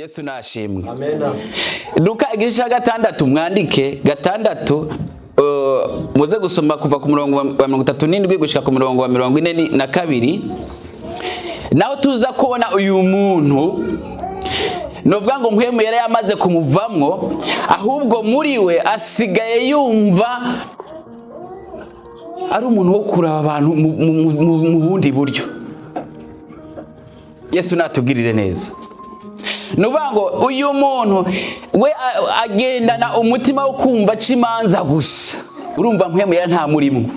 Yesu nashimwe. Amen. Luka igice cya 6 mwandike 6 muze gusoma kuva ku murongo wa 37 gushika ku murongo wa 42. Naho tuza kubona uyu muntu novuga ngo mpwemu yari yamaze kumuvamwo, ahubwo muri we asigaye yumva ari umuntu wo kuraba abantu mu bundi buryo. Yesu natugirire neza. Nuvuga ngo uyu muntu we agendana umutima wo kumva cimanza gusa. Urumva mpwemu yari nta murimo.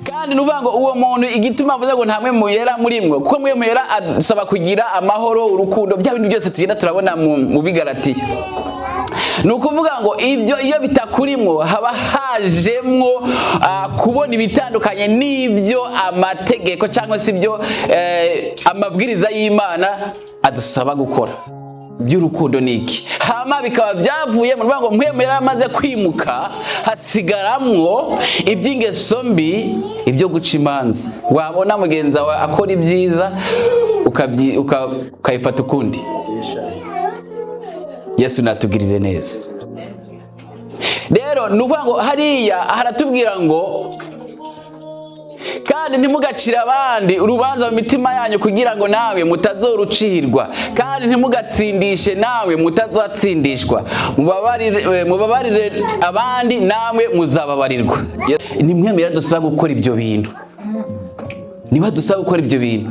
Kandi nuvuga ngo uwo muntu igituma avuze ngo nta mpwemu yera murimwo, kuko mpwemu yera asaba kugira amahoro, urukundo, bya bintu byose tugenda turabona mu Bigalatiya. Nukuvuga ngo ibyo iyo bitakurimwo haba hajemwo kubona ibitandukanye n'ibyo amategeko cyangwa se ibyo amabwiriza y'Imana adusaba gukora. By'urukundo niki hama bikaba byavuye mu rwango mpwemu yaramaze kwimuka, hasigaramwo iby'ingeso mbi, ibyo guca imanza. Wabona mugenza wawe akora ibyiza ukayifata ukundi. Yesu natugirire neza. Rero nuvuga ngo hariya haratubwira ngo kandi ntimugacira abandi urubanza mu mitima yanyu kugira ngo nawe mutazorucirwa, kandi ntimugatsindishe nawe mutazotsindishwa. Mubabarire abandi namwe muzababarirwa. Ni mpwemu dusaba gukora ibyo bintu. Niba dusaba gukora ibyo bintu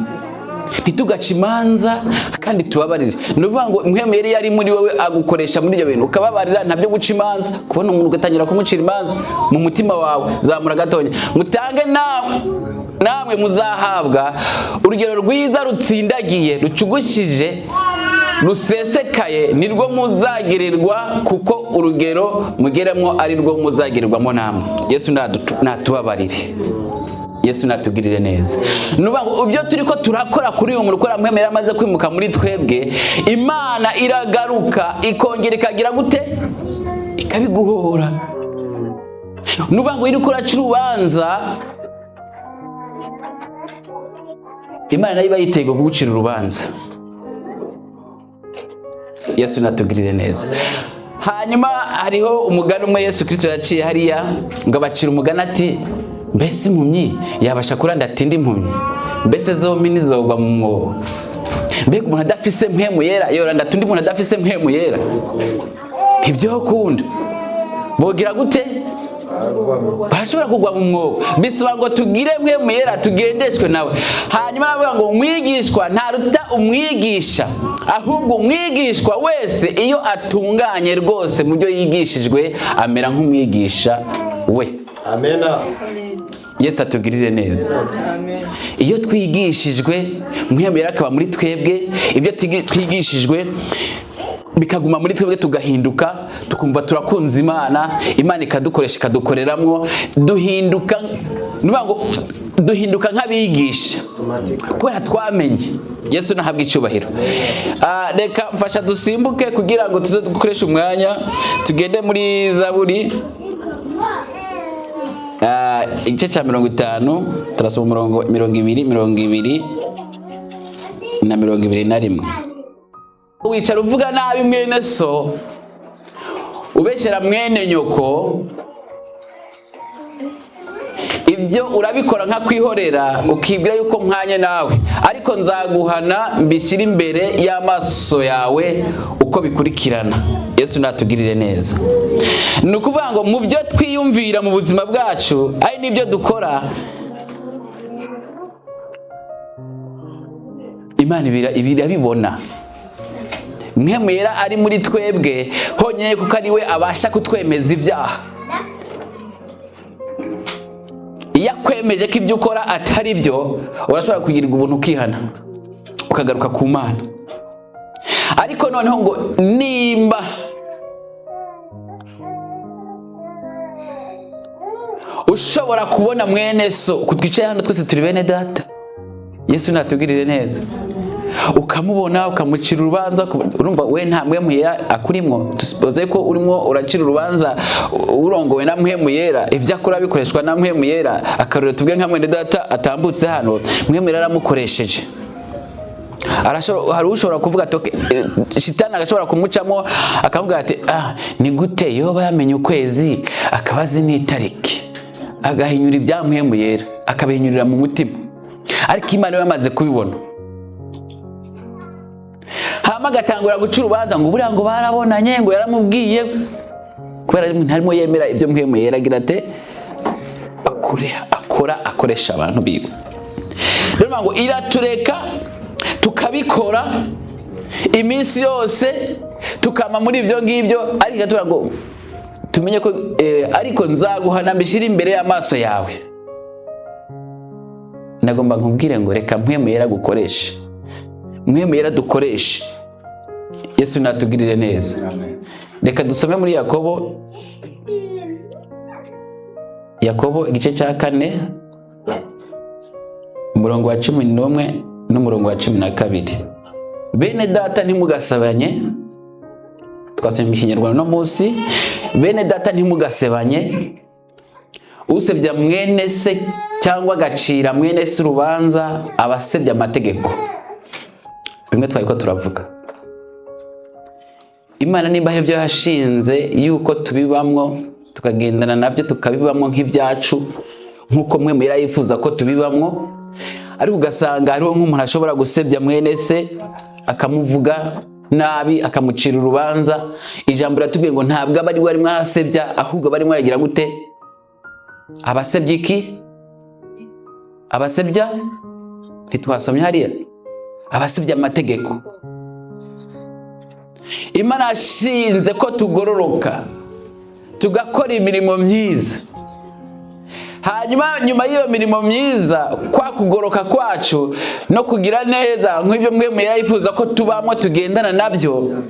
ntitugaca imanza kandi tubabarire. Nuvuga ngo mpwemu yari muri wowe agukoresha muri ibyo bintu ukababarira, ntabyo guca imanza. Kubona umuntu ugatangira kumucira imanza mu mutima wawe, zamura gatonya mutange namwe muzahabwa urugero rwiza rutsindagiye rucugushije rusesekaye, nirwo muzagirirwa, kuko urugero mugeramo ari rwo muzagirirwamo namwe. Yesu natubabarire. Yesu natugirire neza. Nuvuga ngo ibyo turiko turakora kuri uyu muntu ukora mpwemu yaramaze kwimuka muri twebwe, Imana iragaruka ikongera ikagira gute? Ikabiguhora. Nuvuga ngo iri kuraca urubanza, Imana nayo iba yitego kugucira urubanza. Yesu natugirire neza. Hanyuma hariho umugani umwe Yesu Kristo yaciye hariya ngo abacira umugani ati, mbese impumyi yabasha kuranda atindi impumyi? Mbese zombi nizogwa mu mwobo? Mbega umuntu adafise mpwemu yera yoranda atundi umuntu adafise mpwemu yera? Ibyo kunda bogira gute? Bashobora kugwa mu mwobo. Bisaba ngo tugire mpwemu yera tugendeshwe nawe. Hanyuma navuga ngo umwigishwa ntaruta umwigisha, ahubwo umwigishwa wese iyo atunganye rwose mu byo yigishijwe amera nk'umwigisha we. Amen. Yesu atugirire neza. Amen. Iyo twigishijwe mpwemu yera akaba muri twebwe, ibyo twigishijwe bikaguma muri twebwe, tugahinduka, tukumva turakunze Imana, Imana ikadukoresha ikadukoreramwo, duhinduka nk'abigisha kubera twamenye. Yesu nahabwa icyubahiro. Reka mfasha dusimbuke kugira ngo tuze dukoreshe umwanya, tugende muri Zaburi igice cya 50 turasoma umurongo 20 na 21. Wicara uvuga nabi mwene so, ubeshyera mwene nyoko, ibyo urabikora nka kwihorera ukibwira yuko mpanye nawe, ariko nzaguhana mbishyira imbere y'amaso yawe uko bikurikirana. Yesu natugirire neza. Ni ukuvuga ngo mu byo twiyumvira mu buzima bwacu ari n'ibyo dukora, Imana ibirabibona. Mpwemu yera ari muri twebwe honyine kuko ari we abasha kutwemeza ibyaha. Iyo akwemeje ko ibyo ukora atari byo, urashobora kugirirwa ubuntu ukihana ukagaruka ku Mana. Ariko noneho ngo nimba ushobora kubona mwene so, kutwicaye hano twese turi bene data, Yesu natugirire neza, ukamubona ukamucira urubanza, urumva we nta mpwemu yera akurimwo. Tusipoze ko urimo uracira urubanza urongowe na mpwemu yera, ibyo akora bikoreshwa na mpwemu yera. Akarore tuvuge nka mwene data atambutse hano, mpwemu yera aramukoresheje. hari ushobora kuvuga ati shitani agashobora kumucamo akavuga ati ni gute yoba yamenye ukwezi akaba azi n'itariki, agahinyura ibyamuhemu yera akabihinyurira mu mutima, ariko Imana yamaze kubibona hama agatangura guca urubanza ngo buriya ngo barabonanye ngo yaramubwiye, kubera ntarimo yemera ibyo muhemu yera agira ati akoresha abantu biwe. Rero ngo iratureka tukabikora iminsi yose tukama muri ibyo ngibyo, ariko iratura ngo tumenye ko ariko nzaguhana mbishyire imbere y'amaso yawe. Nagomba nkubwire ngo reka mpwemu yera gukoresha, mpwemu yera dukoreshe. Yesu natugirire neza. Reka dusome muri Yakobo igice cya 4 umurongo wa 11 n'umurongo wa 12. Bene data ntimugasebanye, twasomye mu Kinyarwanda no munsi. Bene data ntimugasebanye, usebya mwene se cyangwa agacira mwene se urubanza abasebya amategeko. Bimwe twari ko turavuga, Imana nimba hari ibyo yashinze yuko tubibamwo tukagendana nabyo tukabibamwo nk'ibyacu nk'uko mwe mwera yifuza ko tubibamwo, ariko ugasanga hariho nk'umuntu ashobora gusebya mwene se akamuvuga nabi akamucira urubanza. Ijambo riratubwiye ngo ntabwo aba ari we arimo arasebya, ahubwo barimo aragira gute? Abasebya iki? Abasebya ntitwasomye hariya, abasebya amategeko. Imana yashinze ko tugororoka tugakora imirimo myiza, hanyuma nyuma y'iyo mirimo myiza kwa kugoroka kwacu no kugira neza nk'ibyo mwe mwera yifuza ko tubamo tugendana nabyo,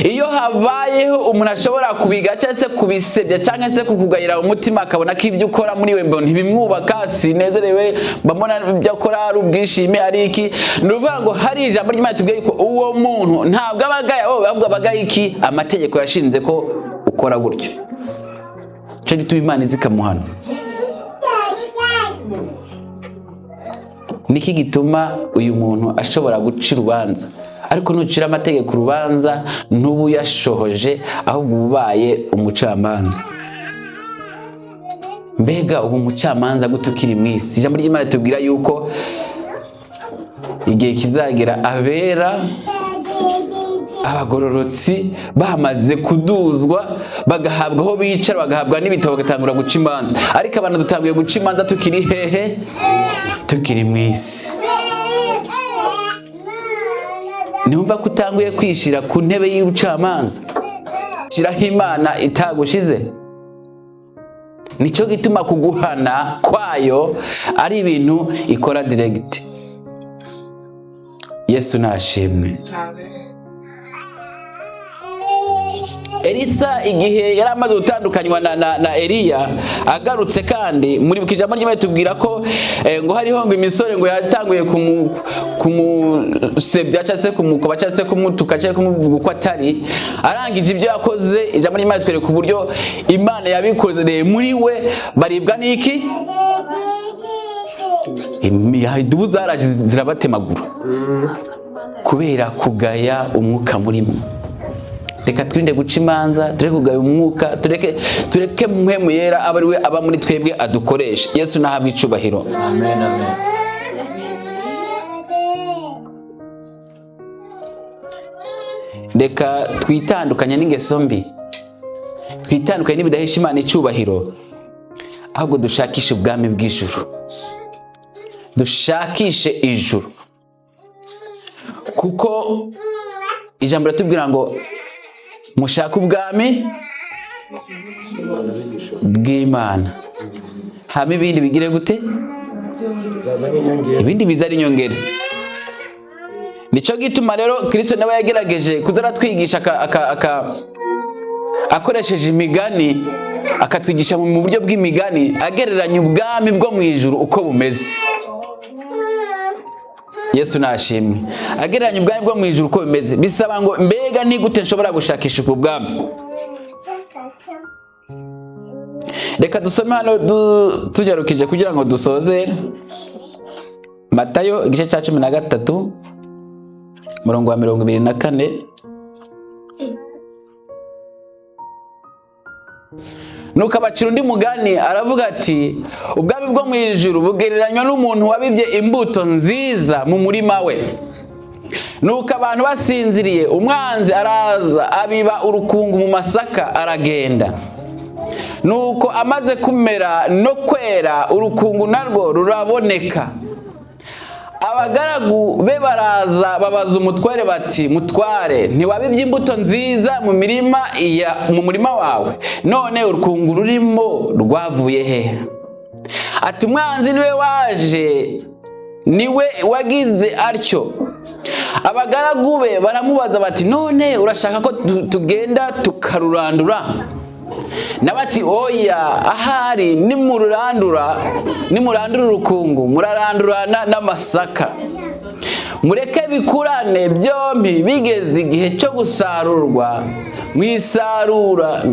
iyo habayeho umuntu ashobora kubiga cyangwa se kubisebya cyangwa se kukugayira umutima akabona ko ibyo ukora muri we mbona ntibimwubaka, sinezerewe, mbona ibyo akora ari ubwishime ari iki, nuvuga ngo hari ijambo ry'Imana tubwiye ko uwo muntu ntabwo abagaya ahubwo abagaya iki? Amategeko yashinze ko ukora gutyo. Cyo gituma Imana izikamuhana. Niki gituma uyu muntu ashobora guca urubanza, ariko nucira amategeko urubanza ntubu yashohoje ahubwo ubaye umucamanza. Mbega ubu umucamanza gutukiri mu isi. Ijambo ry'Imana tubwira yuko igihe kizagera abera abagororotsi bamaze kuduzwa bagahabwa aho bicara, bagahabwa n'ibitabo, bagatangura guca imanza. Ariko abantu dutanguye guca imanza tukiri hehe? Tukiri mu isi. Numva ko utanguye kwishira ku ntebe y'ubucamanza, shiraho Imana itagushize. Nicyo gituma kuguhana kwayo ari ibintu ikora direct. Yesu nashimwe. Elisa igihe yari amaze gutandukanywa na Eliya agarutse, kandi muri ijambo ry'Imana tubwira ko ngo hariho ngo imisore ngo yatanguye kumusebya cyangwa se kumukoba cyangwa se kumutuka cyangwa kumuvuga uko atari. Arangije ibyo yakoze, ijambo ry'Imana twereka uburyo Imana yabikoreye muri we. Baribwa n'iki? Idubu zaraje zirabatemagura kubera kugaya umwuka murimo. Reka twirinde guca imanza, tureke kugaya umwuka, tureke mpwemu yera aba ari we aba muri twebwe adukoresha. Yesu nahabwe icubahiro. Amen, amen. Reka twitandukanye n'ingeso mbi, twitandukanye n'ibidahesha Imana icubahiro, ahubwo dushakishe ubwami bw'ijuru, dushakishe ijuru. Kuko ijambo riratubwira ngo mushaka ubwami bw'Imana, hama ibindi bigire gute? Ibindi biza ari inyongera. Nicyo gituma rero Kristo nawe yagerageje kuzara twigisha akoresheje imigani, akatwigisha mu buryo bw'imigani, agereranya ubwami bwo mu ijuru uko bumeze. Yesu nashimwe. Agereranya ubwami bwo mu ijuru uko bimeze. Bisaba ngo mbega ni gute nshobora gushakisha ubwo bwami? Reka dusome hano tujarukije kugira ngo dusoze Matayo igice cya 13 murongo wa 24. Nuko abacira undi mugani aravuga ati ubwami bwo mu ijuru bugereranywa n'umuntu wabibye imbuto nziza mu murima we. Nuko abantu basinziriye, umwanzi araza abiba urukungu mu masaka aragenda. Nuko amaze kumera no kwera, urukungu narwo ruraboneka. Abagaragu be baraza babaza umutware bati mutware, ntiwabibye imbuto nziza mu murima wawe, none urukungu rurimo rwavuye he? Ati umwanzi niwe waje, niwe wagize atyo. Abagaragu be baramubaza bati none urashaka ko tugenda tukarurandura? Nabati oya, ahari nimurandura urukungu murarandurana n'amasaka. Mureke bikurane byombi, bigeze igihe cyo gusarurwa mwisarura.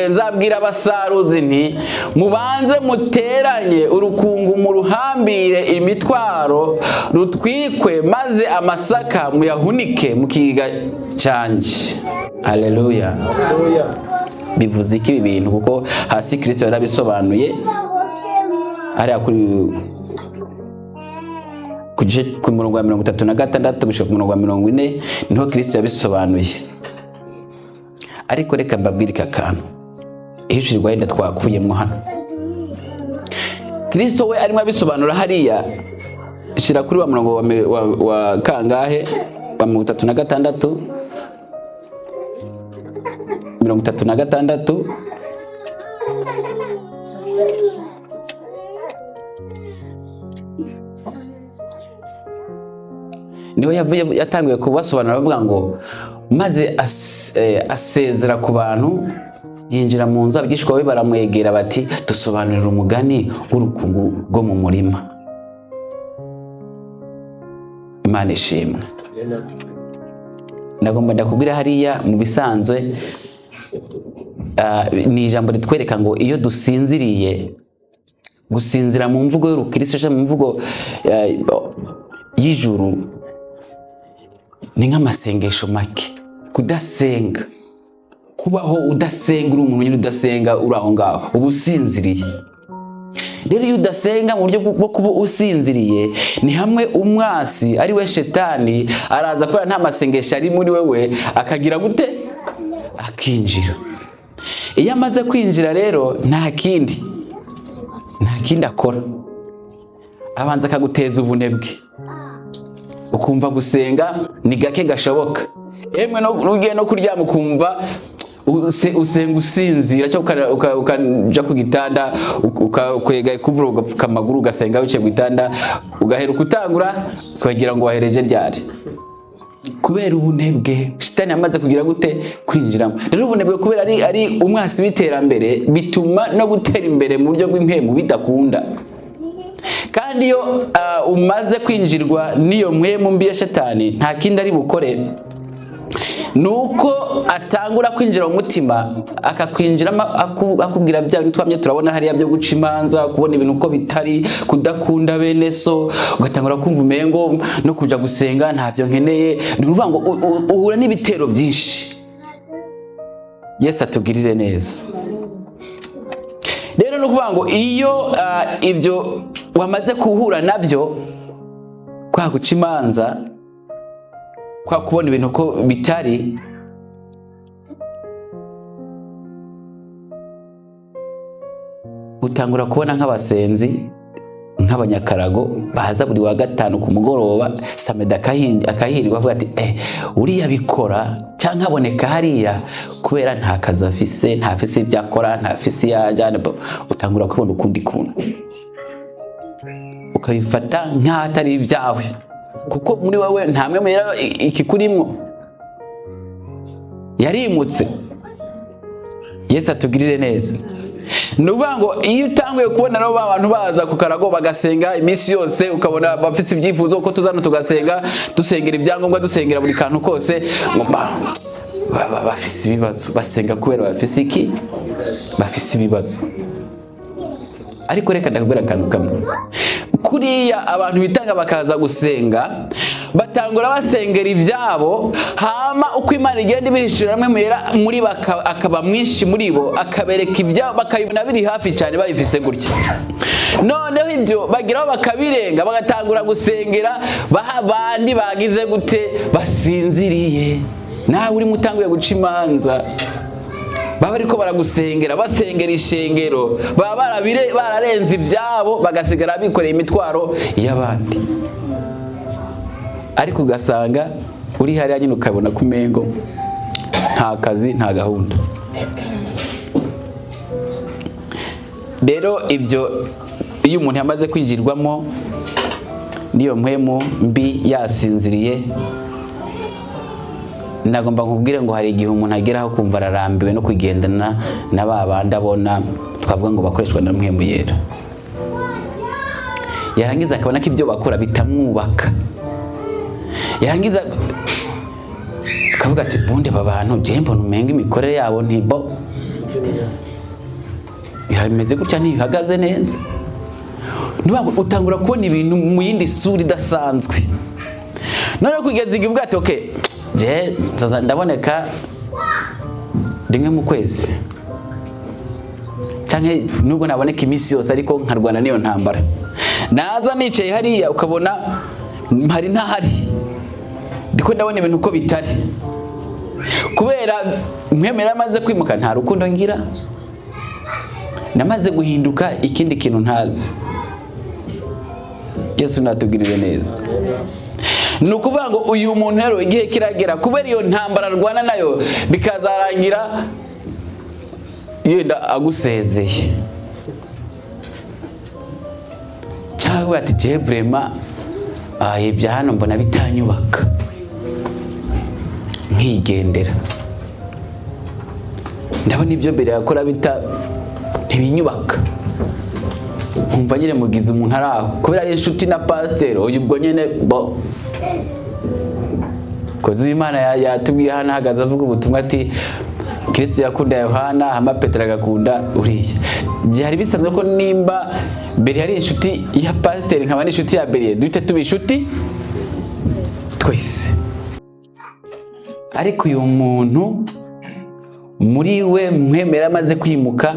Nzabwira abasaruzi nti mubanze muteranye urukungu muruhambire imitwaro, rutwikwe, maze amasaka muyahunike mu kigega cyanjye. Haleluya. Bivuze iki ibi bintu? Kuko hasi Kristo yarabisobanuye ari ku murongo wa 36 gushika ku murongo wa 40 niho Kristo yabisobanuye. Ariko reka mbabwire akantu ihishurirwa yenda twakuyemo hano. Kristo we arimo abisobanura hariya, shira kuri wa murongo wa kangahe wa 36 36. Niho yatangiye kubasobanura bavuga ngo maze asezera ku bantu, yinjira mu nzu. Abigishwa be baramwegera bati dusobanurira umugani w'urukungu rwo mu murima. Imana ishimwe. Nagomba ndakubwira hariya mu bisanzwe ni ijambo ritwereka ngo iyo dusinziriye, gusinzira mu mvugo y'urukristo cyangwa mu mvugo y'ijuru ni nk'amasengesho make. Kudasenga, kubaho udasenga, uri umuntu nyine udasenga, uri aho ngaho uba usinziriye. Rero iyo udasenga mu buryo bwo kuba usinziriye, ni hamwe umwasi ari we Shetani araza kubera nta masengesho ari muri wewe, akagira gute? Akinjira. Iyo amaze kwinjira rero nta kindi akora, abanza akaguteza ubunebwe, ukumva gusenga ni gake gashoboka. Emwe nugiye no kuryama ukumva usenga usinzira, cyangwa ukaja ku gitanda ukwega kuvura ugapfuka amaguru ugasenga wicaye ku gitanda, ugaheruka utangura ukagira ngo wahereje ryari, kubera ubunebwe Shitani amaze kugira gute? Kwinjiramo. Rero ubunebwe kubera ari umwasi w'iterambere, bituma no gutera imbere mu buryo bw'impemu bidakunda. Kandi iyo umaze kwinjirwa n'iyo mpemu mbi ya Shitani, nta kindi ari bukore nuko atangura kwinjira mu mutima, akakwinjiramo akubwira bya bintu twamye turabona hariya byo guca imanza, kubona ibintu uko bitari, kudakunda bene so, ugatangura kumva umengo no kuja gusenga ntavyo nkeneye. Ni ukuvuga ngo uhura n'ibitero byinshi. Yesu atugirire neza. Rero ni ukuvuga ngo iyo ibyo wamaze kuhura nabyo, kwa guca imanza, kwa kubona ibintu uko bitari, utangura kubona nk'abasenzi, nk'abanyakarago baza buri wa gatanu ku mugoroba, Samedi akahirirwa avuga ati uriya bikora cyangwa aboneka hariya kubera nta kazi afise, ntafise ibyo akora, ntafise yajyana. Utangura kubona ukundi kuntu, ukabifata nk'atari ibyawe, kuko muri wowe nta mwemwe ikikurimo, yarimutse. Yesu atugirire neza. Nuvuga ngo iyo utanguye kubona rero abantu baza ku karago bagasenga iminsi yose, ukabona bafite ibyifuzo uko tuzana tugasenga, dusengera ibyangombwa, dusengera buri kantu kose, bafise ibibazo, basenga kubera bafise iki? Bafise ibibazo. Ariko reka ndakubwira akantu kamwe, kuriya abantu bitanga bakaza gusenga, batangura basengera ibyabo, hama uko Imana igenda ibihishurira muri akaba mwinshi muri bo, akabereka ibyabo bakabibona biri hafi cyane babifise gutya. Noneho ibyo bagiraho bakabirenga, bagatangura gusengera bandi bagize gute, basinziriye. Nawe urimo utanguye guca imanza, baba ariko baragusengera, basengera ishengero, baba bararenze ibyabo, bagasigara bikoreye imitwaro y'abandi. Ariko ugasanga uri hariya nyine ukabona ku mengo nta kazi nta gahunda. Rero ibyo iyo umuntu yamaze kwinjirwamo niyo mpwemu mbi yasinziriye, nagomba nkubwire ngo hari igihe umuntu ageraho kumva ararambiwe no kugendana na babandi abona twavuga ngo bakoreshwa na mpwemu yera, yarangiza akabona ko ibyo bakora bitamwubaka, yarangiza akavuga ati bunde aba bantu je mbona umenga imikorere yabo ntibo irameze gutya ntibihagaze neza. Nubwo utangura kubona ibintu mu yindi sura idasanzwe, none kugeza igihe uvuga ati okay, je ndaboneka rimwe mu kwezi, canke nubwo naboneka iminsi yose ariko nkarwana niyo ntambara. Naza nicaye hariya ukabona mpari ntahari, ndiko ndabona ibintu uko bitari, kubera mwemera amaze kwimuka nta rukundo ngira, namaze guhinduka ikindi kintu ntazi. Yesu natugirire neza. Ni ukuvuga ngo uyu muntu rero igihe kiragera, kubera iyo ntambara arwana nayo, bikazarangira yenda agusezeye, cyangwa ati je vraiment ibya hano mbona bitanyubaka, nkigendera. Ndabona ibyo mbere yakora ntibinyubaka, nkumva nyine mugize umuntu araho, kubera ari inshuti na pasiteri uyu ubwo nyine bo kozi w'Imana yatubwiye hano ahagaze avuga ubutumwa ati Kristo yakunda Yohana, hama Petero agakunda uriya. Byari bisanzwe ko nimba mbere ari inshuti ya pasiteri nkaba ni inshuti ya Beriye, duhita tuba inshuti twese. Ariko uyu muntu muri we mwemera amaze kwimuka,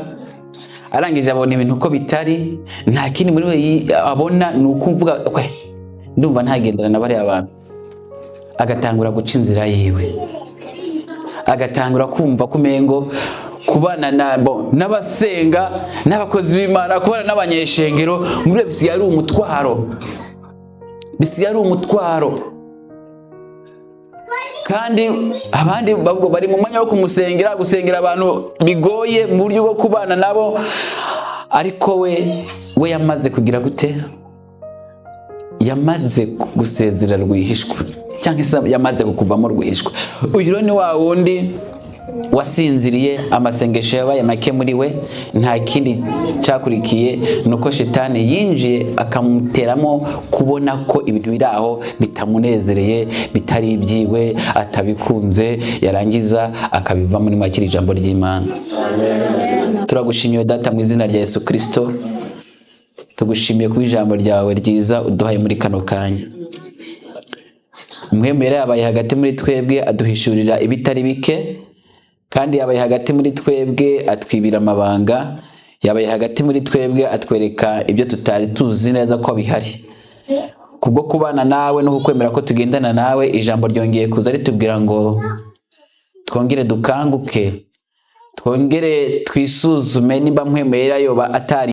arangije abona ibintu uko bitari, nta kindi muri we abona ni ukumvuga ndumva ntagendana na bariya abantu, agatangura guca inzira yiwe, agatangura kumva kumengo kubana n'abasenga n'abakozi b'Imana, kubana n'abanyeshengero muri we bisigaye ari umutwaro, bisigaye ari umutwaro. Kandi abandi babwo bari mu mwanya wo gusengera abantu bigoye mu buryo bwo kubana nabo, ariko we yamaze kugira gute, yamaze gusezera rwihishwa, cyangwa se yamaze kukuvamo rwihishwa. Uyu rero ni wa wundi wasinziriye, amasengesho yabaye make muri we, nta kindi cyakurikiye nuko Shetani yinjiye akamuteramo kubona ko ibintu biri aho bitamunezereye, bitari ibyiwe, atabikunze, yarangiza akabiva muri makiri ijambo ry'Imana. Turagushimiye Data mu izina rya Yesu Kristo, tugushimiye ku ijambo ryawe ryiza uduhaye muri kano kanya. Mwemere yabaye hagati muri twebwe, aduhishurira ibitari bike, kandi yabaye hagati muri twebwe atwibira amabanga, yabaye hagati muri twebwe atwereka ibyo tutari tuzi neza ko bihari. Kubwo kubana nawe no kukwemera ko tugendana nawe, ijambo ryongeye kuza ritubwira ngo twongere dukanguke, twongere twisuzume nimba mwemera yoba atari